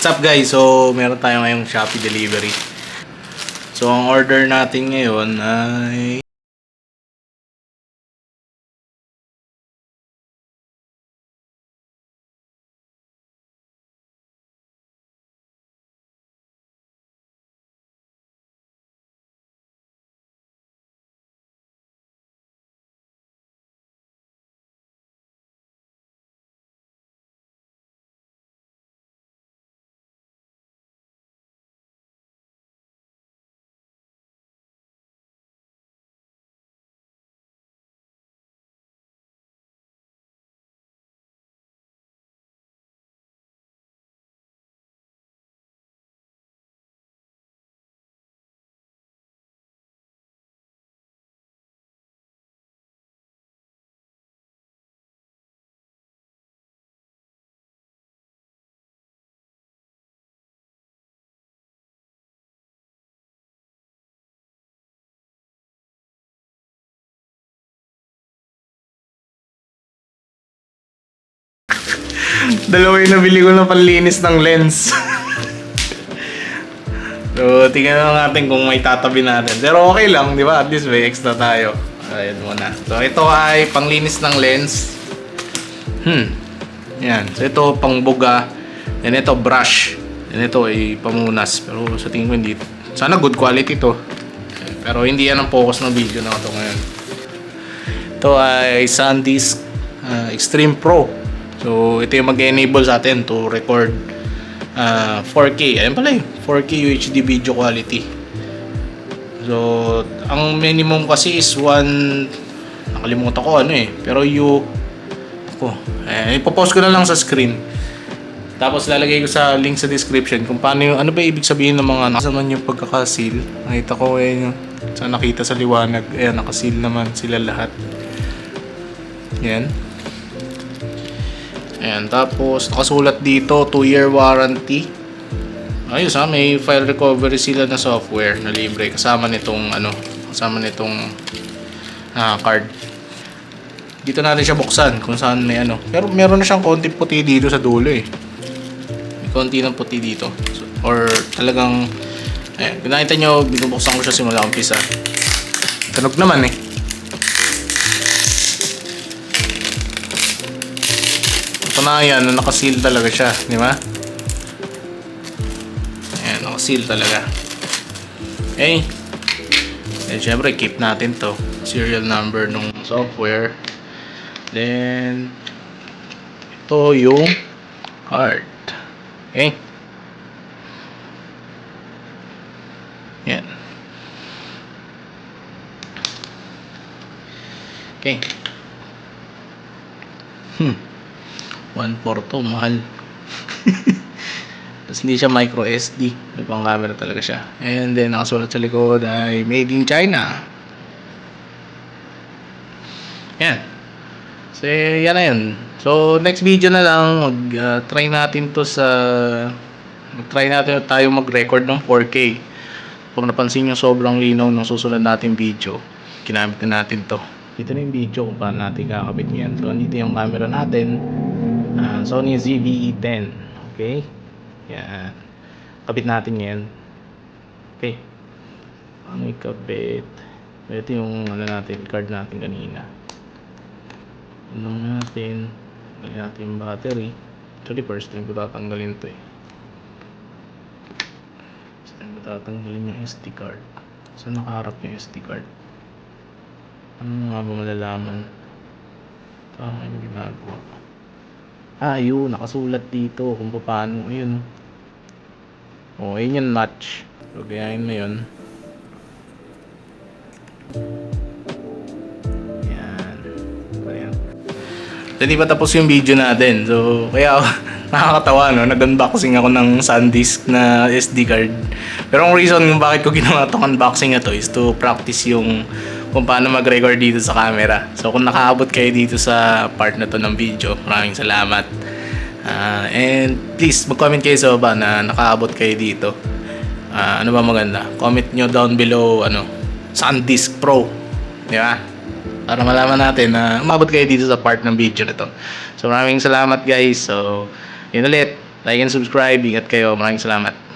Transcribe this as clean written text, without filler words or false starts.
What's up guys? So, meron tayo ngayong Shopee delivery. So, ang order natin ngayon ay dalawa yung nabili ko na panlinis ng lens. So, tingnan na natin kung may tatabi natin. Pero okay lang, di ba? At least may extra tayo. Ayan muna. So, ito ay panglinis ng lens. Yan. So, ito pang buga. And ito brush. And ito ay pamunas. Pero sa tingin ko hindi. Sana good quality to. Pero hindi yan ang focus ng video na ito ngayon. Ito ay SanDisk Extreme Pro. So, ito yung mag-enable sa atin to record 4K. Ayan pala yun. 4K UHD video quality. So, ang minimum kasi is nakalimutan ko ano eh. Pero ipopost ko na lang sa screen. Tapos lalagay ko sa link sa description kung paano yung, ano ba ibig sabihin ng mga naman yung pagkakasil. Nakita ko yung sa nakita sa liwanag. Ayan, nakasil naman sila lahat. Yan. Ayan, tapos nakasulat dito 2-year warranty. Ayos ha, may file recovery sila na software na libre kasama nitong card. Dito natin siya buksan kung saan may ano. Pero meron na siyang konti puti dito sa dulo eh. May konti ng puti dito. So, or talagang ayan, nakita nyo, binubuksan ko siya simula umpisa. Tunog naman eh. Patunayan na nakaseal talaga siya, di ba? Ayan, nakaseal talaga. Okay. And syempre, keep natin to. Serial number ng software. Then, ito yung card. Okay. Yan. Okay. 1.4 to, mahal. Tapos hindi siya micro SD. May pang camera talaga siya. And then nakasulat sa likod ay made in China. Yan. So yan na yun. So next video na lang mag-try natin tayo mag-record ng 4K. Kung napansin nyo sobrang linaw ng susunod nating video, ginamit na natin to. Dito na yung video kung paano natin kakabit yan. So dito yung camera natin. Sony ZV-E10. Okay? Yan. Kabit natin yan. Okay. Paano ikabit? Ito yung card natin kanina. Lagyan natin yung battery. Actually, first time ko tatanggalin to eh. First time ko tatanggalin yung SD card. Saan nakaharap yung SD card? Ano nga ba malalaman? Tama yung ginagawa. Ayun, nakasulat dito kung paano. Ayun. Ayun yung match. So, gayahin mo yun. Yan. Ayan. So, di pa tapos yung video natin. So, kaya nakakatawa, no? Nag-unboxing ako ng SanDisk na SD card. Pero ang reason kung bakit ko ginawa itong unboxing na to is to practice yung kung paano mag-record dito sa camera. So kung nakaabot kayo dito sa part na to ng video, maraming salamat. And please mag-comment kayo sa baba na nakaabot kayo dito. Ano ba maganda? Comment nyo down below SanDisk Pro, di ba? Para malaman natin na umabot kayo dito sa part ng video na to. So maraming salamat guys. So yun ulit. Like and subscribe. Ingat kayo. Maraming salamat.